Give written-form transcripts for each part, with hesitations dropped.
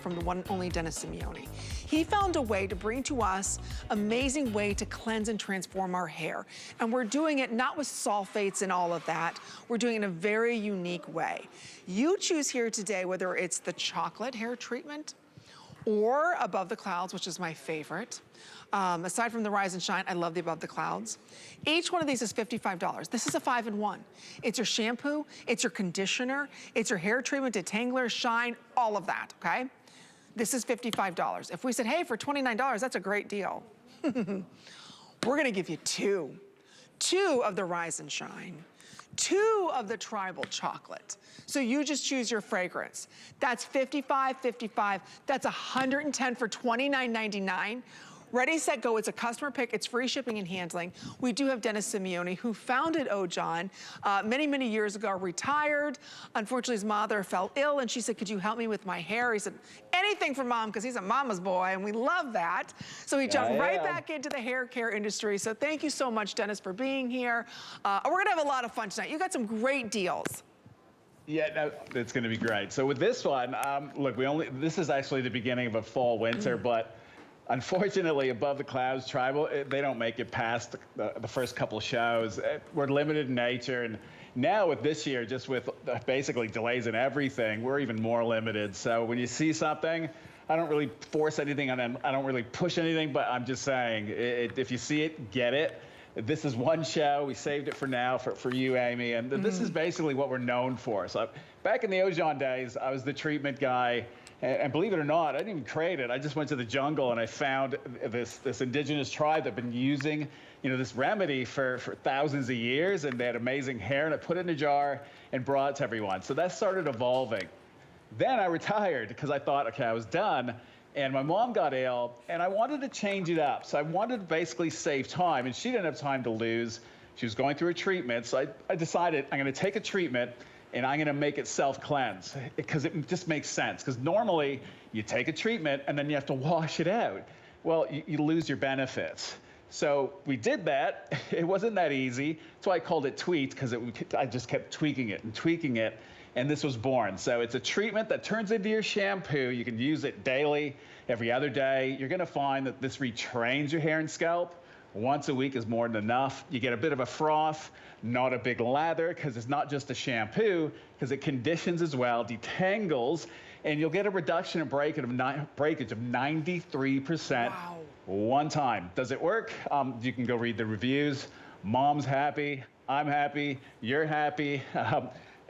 from the one and only Dennis Simeone. He found a way to bring to us amazing way to cleanse and transform our hair. And we're doing it not with sulfates and all of that. We're doing it in a very unique way. You choose here today whether it's the chocolate hair treatment or Above the Clouds, which is my favorite. Aside from the Rise and Shine, I love the Above the Clouds. Each one of these is $55. This is a 5-in-1. It's your shampoo, it's your conditioner, it's your hair treatment, detangler, shine, all of that, okay? This is $55. If we said, hey, for $29, that's a great deal. We're gonna give you two of the Rise and Shine, 2 of the Tribal Chocolate. So you just choose your fragrance. That's $55. That's $110 for $29.99. Ready, set, go. It's a customer pick. It's free shipping and handling. We do have Dennis Simeone, who founded Ojon many, many years ago, retired. Unfortunately, his mother fell ill, and she said, could you help me with my hair? He said, anything for mom, because he's a mama's boy, and we love that. So he jumped right back into the hair care industry. So thank you so much, Dennis, for being here. We're going to have a lot of fun tonight. You got some great deals. Yeah, no, it's going to be great. So with this one, look, this is actually the beginning of a fall-winter, but unfortunately, Above the Clouds, Tribal, they don't make it past the first couple of shows. We're limited in nature, and now with this year, just with basically delays and everything, we're even more limited. So when you see something, I don't really force anything on them. I don't really push anything, but I'm just saying, if you see it, get it. This is one show. We saved it for now for you, Amy, and this is basically what we're known for. So back in the Ojon days, I was the treatment guy. And believe it or not, I didn't even create it. I just went to the jungle and I found this indigenous tribe that had been using, this remedy for thousands of years, and they had amazing hair, and I put it in a jar and brought it to everyone. So that started evolving. Then I retired because I thought, okay, I was done, and my mom got ill, and I wanted to change it up. So I wanted to basically save time, and she didn't have time to lose. She was going through a treatment, so I decided I'm gonna take a treatment and I'm gonna make it self-cleanse, because it just makes sense. Because normally you take a treatment and then you have to wash it out. Well, you lose your benefits. So we did that. It wasn't that easy. That's why I called it Tweet, because I just kept tweaking it, and this was born. So it's a treatment that turns into your shampoo. You can use it daily, every other day. You're gonna find that this retrains your hair and scalp. Once a week is more than enough. You get a bit of a froth, not a big lather, because it's not just a shampoo, because it conditions as well, detangles, and you'll get a reduction in breakage of 93% one time. Does it work? You can go read the reviews. Mom's happy, I'm happy, you're happy.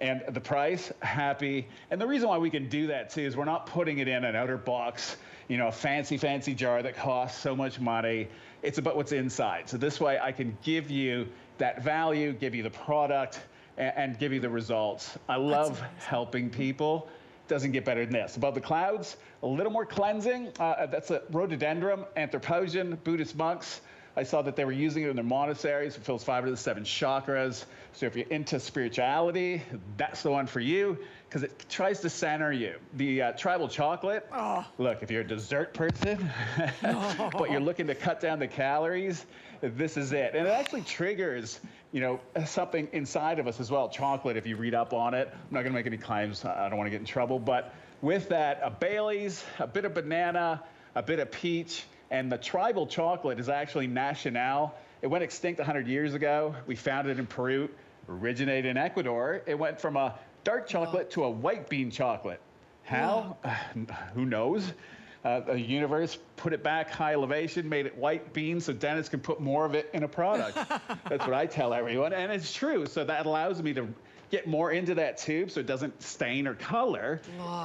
And the price, happy. And the reason why we can do that too is we're not putting it in an outer box, a fancy jar that costs so much money. It's about what's inside. So this way I can give you that value, give you the product, and give you the results. I love helping people. Doesn't get better than this. Above the Clouds, a little more cleansing. That's a rhododendron, anthropogen, Buddhist monks. I saw that they were using it in their monasteries. It fills 5 of the 7 chakras. So if you're into spirituality, that's the one for you, because it tries to center you. The Tribal Chocolate, look, if you're a dessert person, but you're looking to cut down the calories, this is it. And it actually triggers, something inside of us as well. Chocolate, if you read up on it. I'm not gonna make any claims. I don't wanna get in trouble. But with that, a Bailey's, a bit of banana, a bit of peach, and the Tribal Chocolate is actually national. It went extinct 100 years ago. We found it in Peru, originated in Ecuador. It went from a dark chocolate to a white bean chocolate. How? Who knows? The universe put it back high elevation, made it white beans so Dennis can put more of it in a product. That's what I tell everyone, and it's true. So that allows me to get more into that tube so it doesn't stain or color.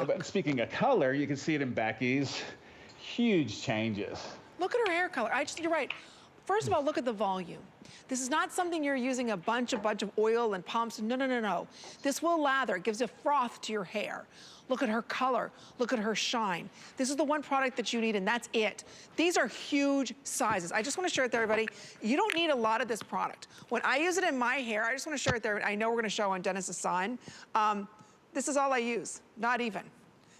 But speaking of color, you can see it in Becky's. Huge changes. Look at her hair color. You're right. First of all, look at the volume. This is not something you're using a bunch of oil and pumps. No. This will lather. It gives a froth to your hair. Look at her color. Look at her shine. This is the one product that you need, and that's it. These are huge sizes. I just want to share with everybody, you don't need a lot of this product. When I use it in my hair, I just want to share it there. I know we're going to show on Dennis's sign. This is all I use, not even.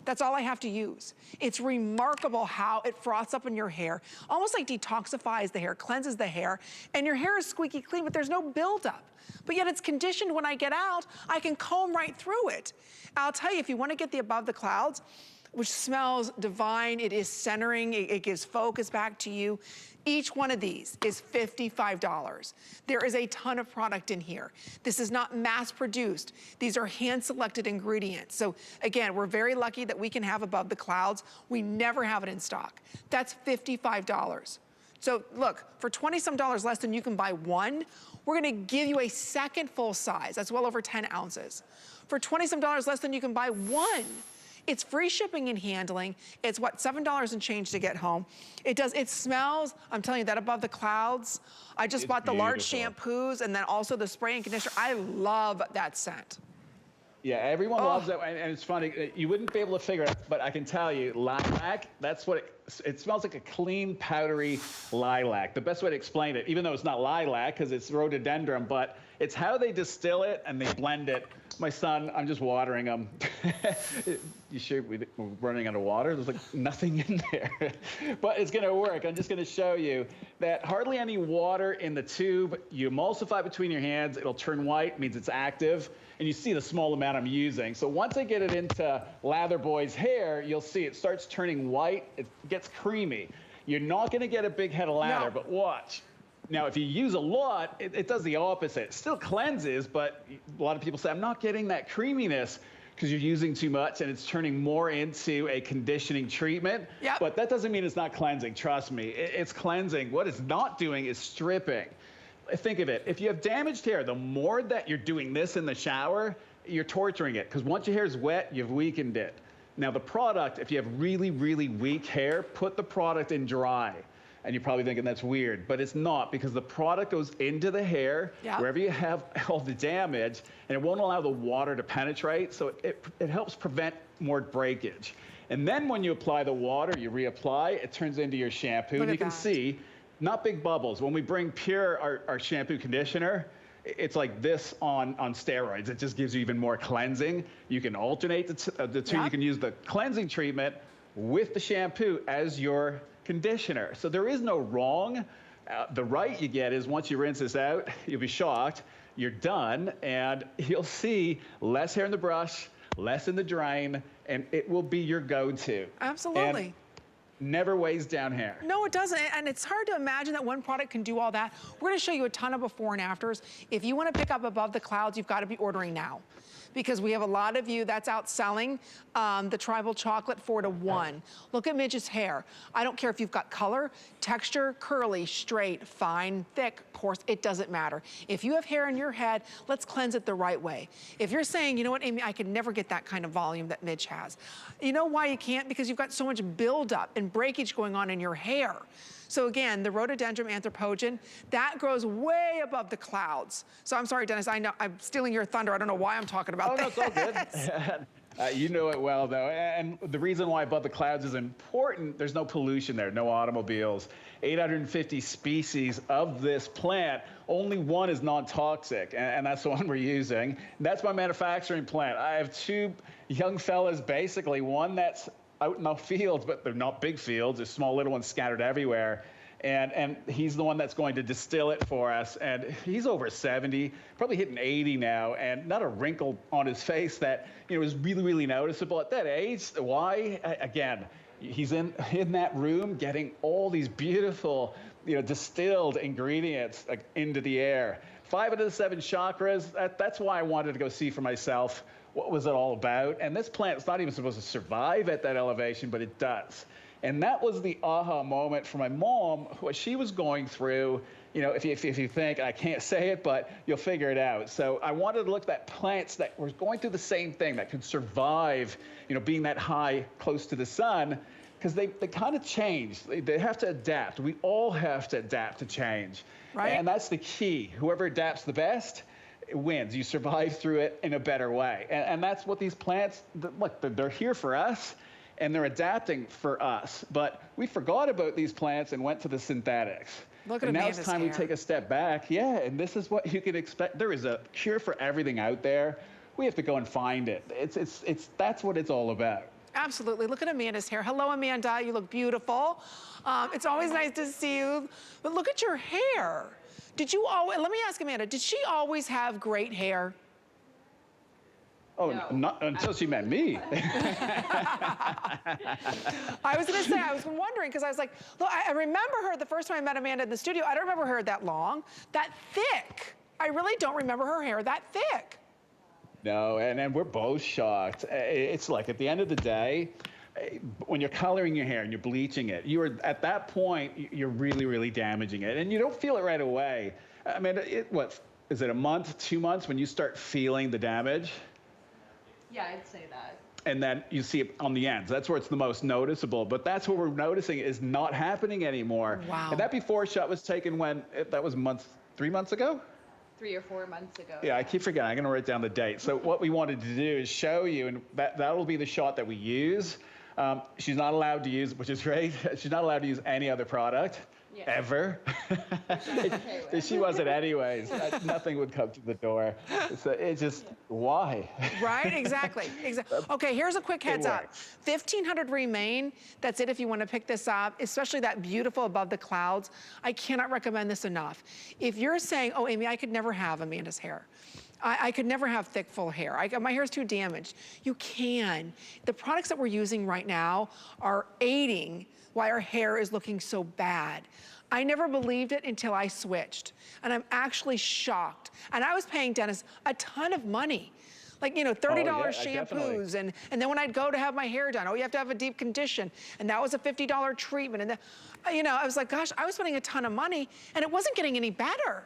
That's all I have to use. It's remarkable how it froths up in your hair, almost like detoxifies the hair, cleanses the hair, and your hair is squeaky clean, but there's no buildup. But yet it's conditioned when I get out, I can comb right through it. I'll tell you, if you want to get the Above the Clouds, which smells divine. It is centering, it gives focus back to you. Each one of these is $55. There is a ton of product in here. This is not mass produced. These are hand-selected ingredients. So again, we're very lucky that we can have Above the Clouds. We never have it in stock. That's $55. So look, for 20-some dollars less than you can buy one, we're gonna give you a second full size. That's well over 10 ounces. For 20-some dollars less than you can buy one. It's free shipping and handling. It's what, $7 and change to get home. It smells, I'm telling you, that Above the Clouds. I just bought the large shampoos and then also the spray and conditioner. I love that scent. Yeah, everyone loves it, and it's funny, you wouldn't be able to figure it out, but I can tell you, lilac, that's what it smells like, a clean, powdery lilac. The best way to explain it, even though it's not lilac, because it's rhododendron, but it's how they distill it and they blend it. My son, I'm just watering him. You sure we're running out of water? There's like nothing in there. But it's gonna work. I'm just gonna show you that hardly any water in the tube. You emulsify between your hands, it'll turn white, means it's active. And you see the small amount I'm using. So once I get it into Lather Boy's hair, you'll see it starts turning white, it gets creamy. You're not gonna get a big head of lather, but watch. Now, if you use a lot, it does the opposite. It still cleanses, but a lot of people say, I'm not getting that creaminess because you're using too much and it's turning more into a conditioning treatment. Yep. But that doesn't mean it's not cleansing, trust me. It's cleansing. What it's not doing is stripping. Think of it, if you have damaged hair, the more that you're doing this in the shower, you're torturing it, because once your hair is wet, you've weakened it. Now the product, if you have really, really weak hair, put the product in dry. And you're probably thinking that's weird, but it's not, because the product goes into the hair, wherever you have all the damage, and it won't allow the water to penetrate, so it helps prevent more breakage. And then when you apply the water, you reapply, it turns into your shampoo, and you can see, not big bubbles. When we bring Pure, our shampoo conditioner, it's like this on steroids. It just gives you even more cleansing. You can alternate the two. You can use the cleansing treatment with the shampoo as your conditioner. So there is no wrong. The right you get is once you rinse this out, you'll be shocked. You're done, and you'll see less hair in the brush, less in the drain, and it will be your go-to. Absolutely. And never weighs down hair. No, it doesn't, and it's hard to imagine that one product can do all that. We're gonna show you a ton of before and afters. If you wanna pick up Above the Clouds, you've gotta be ordering now, because we have a lot of you that's outselling the tribal chocolate 4 to 1. Look at Midge's hair. I don't care if you've got color, texture, curly, straight, fine, thick, coarse, it doesn't matter. If you have hair in your head, let's cleanse it the right way. If you're saying, you know what, Amy, I could never get that kind of volume that Midge has. You know why you can't? Because you've got so much buildup and breakage going on in your hair. So again, the rhododendron anthropogen, that grows way above the clouds. So I'm sorry, Dennis, I know I'm stealing your thunder. I don't know why I'm talking about this. Oh, no, it's all good. You know it well, though. And the reason why Above the Clouds is important, there's no pollution there, no automobiles. 850 species of this plant, only one is non-toxic, and that's the one we're using. That's my manufacturing plant. I have 2 young fellas, basically, one that's out in the fields, but they're not big fields. There's small little ones scattered everywhere. And he's the one that's going to distill it for us. And he's over 70, probably hitting 80 now, and not a wrinkle on his face that, you know, is really, really noticeable at that age. Why? Again, he's in that room getting all these beautiful, you know, distilled ingredients into the air. 5 out of the 7 chakras, that's why I wanted to go see for myself what was it all about. And this plant's not even supposed to survive at that elevation, but it does. And that was the aha moment for my mom, what she was going through. You know, if you think, I can't say it, but you'll figure it out. So I wanted to look at plants that were going through the same thing, that could survive, you know, being that high, close to the sun, because they kind of change. They have to adapt. We all have to adapt to change. Right. And that's the key. Whoever adapts the best wins. You survive through it in a better way. And that's what these plants, look, they're here for us, and they're adapting for us. But we forgot about these plants and went to the synthetics. Look at and now it's time we take a step back. Yeah, and this is what you can expect. There is a cure for everything out there. We have to go and find it. That's what it's all about. Absolutely. Look at Amanda's hair. Hello, Amanda. You look beautiful. It's always nice to see you. But look at your hair. Did you always, let me ask Amanda, did she always have great hair? Oh, No, not until she met me. I was gonna say, I was wondering, because I was like, look, I remember her the first time I met Amanda in the studio. I don't remember her that long, that thick. I really don't remember her hair that thick. No, and we're both shocked. It's like at the end of the day, when you're coloring your hair and you're bleaching it, at that point, you're really, really damaging it. And you don't feel it right away. I mean, what, is it a month, 2 months when you start feeling the damage? Yeah, I'd say that. And then you see it on the ends. That's where it's the most noticeable. But that's what we're noticing is not happening anymore. Wow. And that before shot was taken when, that was 3 months ago? 3 or 4 months ago. Yeah, I keep forgetting. I'm going to write down the date. So what we wanted to do is show you, and that'll be the shot that we use. She's not allowed to use, which is great. She's not allowed to use any other product. Yeah. Ever. She wasn't anyways. Nothing would come to the door. So it's just, why? Right, exactly. Okay, here's a quick heads up. 1,500 remain. That's it if you want to pick this up, especially that beautiful above the clouds. I cannot recommend this enough. If you're saying, oh, Amy, I could never have Amanda's hair. I could never have thick, full hair. My hair's too damaged. You can. The products that we're using right now are aiding why our hair is looking so bad. I never believed it until I switched, and I'm actually shocked. And I was paying Dennis a ton of money. Like, you know, $30 shampoos, and then when I'd go to have my hair done, oh, you have to have a deep condition, and that was a $50 treatment. And then, you know, I was like, gosh, I was spending a ton of money, and it wasn't getting any better.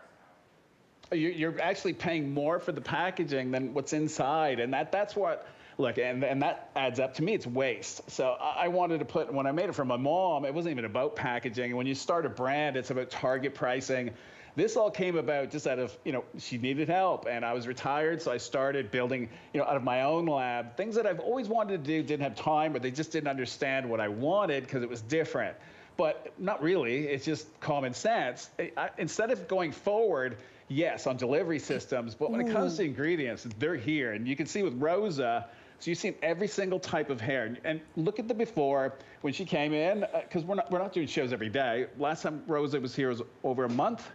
You're actually paying more for the packaging than what's inside, and that's what, look, and that adds up to me, it's waste. So I wanted to put, when I made it for my mom, it wasn't even about packaging. And when you start a brand, it's about target pricing. This all came about just out of, you know, she needed help, and I was retired, so I started building, you know, out of my own lab, things that I've always wanted to do, didn't have time, but they just didn't understand what I wanted because it was different. But not really, it's just common sense. Instead of going forward, yes, on delivery systems, but when it comes to ingredients, they're here. And you can see with Rosa, so you've seen every single type of hair. And look at the before when she came in, because we're not doing shows every day. Last time Rosa was here was over a month.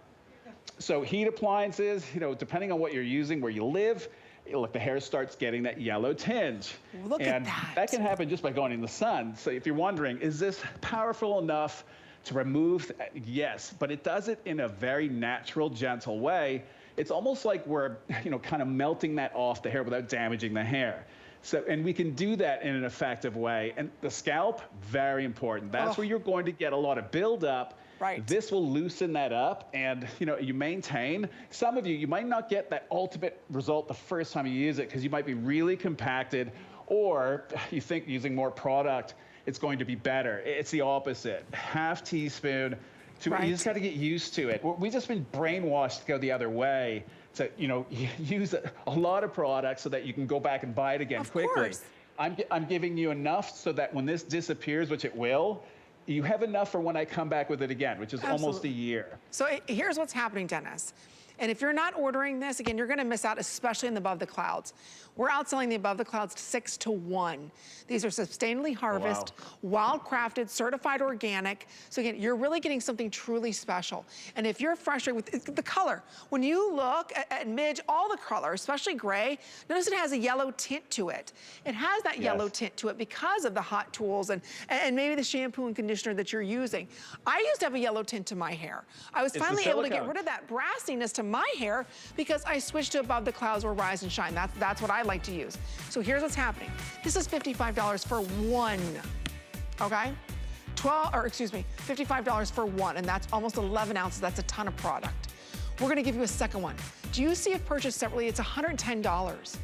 So heat appliances, you know, depending on what you're using, where you live, look, the hair starts getting that yellow tinge. Look at that. And that can happen just by going in the sun. So if you're wondering, is this powerful enough to remove? Yes, but it does it in a very natural, gentle way. It's almost like we're, you know, kind of melting that off the hair without damaging the hair. So, and we can do that in an effective way. And the scalp, very important. That's where you're going to get a lot of buildup. Right. This will loosen that up, and you know, you maintain. Some of you might not get that ultimate result the first time you use it because you might be really compacted, or you think using more product it's going to be better. It's the opposite. Half teaspoon. You just got to get used to it. We've just been brainwashed to go the other way. To, you know, use a lot of products so that you can go back and buy it again quickly. I'm giving you enough so that when this disappears, which it will, you have enough for when I come back with it again, which is almost a year. So here's what's happening, Dennis. And if you're not ordering this, again, you're gonna miss out, especially in the above the clouds. We're outselling the above the clouds 6 to 1. These are sustainably harvested, wild crafted, certified organic. So again, you're really getting something truly special. And if you're frustrated with the color, when you look at Midge, all the color, especially gray, notice it has a yellow tint to it. It has that yellow tint to it because of the hot tools and maybe the shampoo and conditioner that you're using. I used to have a yellow tint to my hair. I was finally able to get rid of that brassiness to my hair because I switched to above the clouds or rise and shine. That's what I like to use. So here's what's happening. This is $55 for one, okay? $55 for one, and that's almost 11 ounces. That's a ton of product. We're gonna give you a second one. Do you see if purchased separately, it's $110.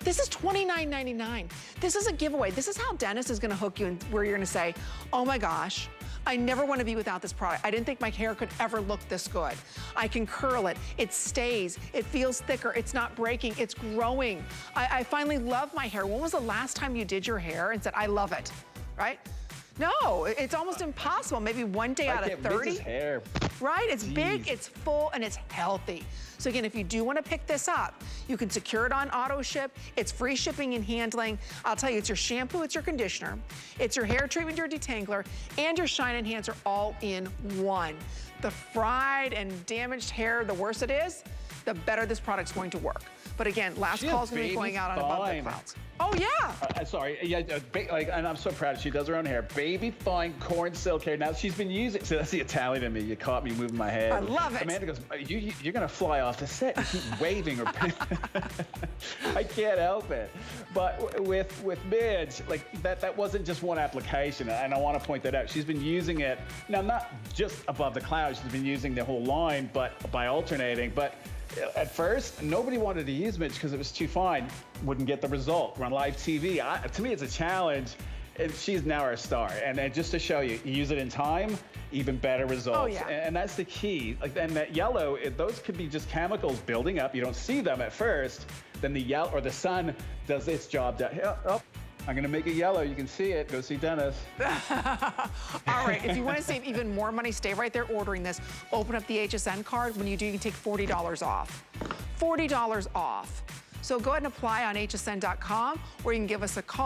This is $29.99. This is a giveaway. This is how Dennis is gonna hook you and where you're gonna say, oh my gosh, I never want to be without this product. I didn't think my hair could ever look this good. I can curl it, it stays, it feels thicker, it's not breaking, it's growing. I finally love my hair. When was the last time you did your hair and said, I love it, right? No, it's almost impossible. Maybe one day out of 30. Hair. Right, it's big, it's full, and it's healthy. So again, if you do want to pick this up, you can secure it on auto ship. It's free shipping and handling. I'll tell you, it's your shampoo, it's your conditioner, it's your hair treatment, your detangler, and your shine enhancer all in one. The fried and damaged hair, the worse it is, the better this product's going to work. But again, last call's gonna be going out on above the clouds. Oh yeah. Sorry, yeah, and I'm so proud. She does her own hair. Baby fine corn silk hair. Now she's been using. So that's the Italian in me. You caught me moving my head. I love it. Amanda goes, you're gonna fly off the set. You keep waving or. I can't help it. But with Midge, like that wasn't just one application, and I want to point that out. She's been using it now, not just above the clouds. She's been using the whole line, but by alternating. But at first, nobody wanted to use Midge because it was too fine. Wouldn't get the result. We're on live TV. To me, it's a challenge. And she's now our star. And just to show you, use it in time, even better results. Oh, yeah. And that's the key. Like, and that yellow, those could be just chemicals building up. You don't see them at first. Then the yellow or the sun does its job. Oh, I'm gonna make it yellow. You can see it. Go see Dennis. All right, if you want to save even more money, stay right there ordering this. Open up the HSN card. When you do, you can take $40 off. $40 off. So go ahead and apply on hsn.com, or you can give us a call.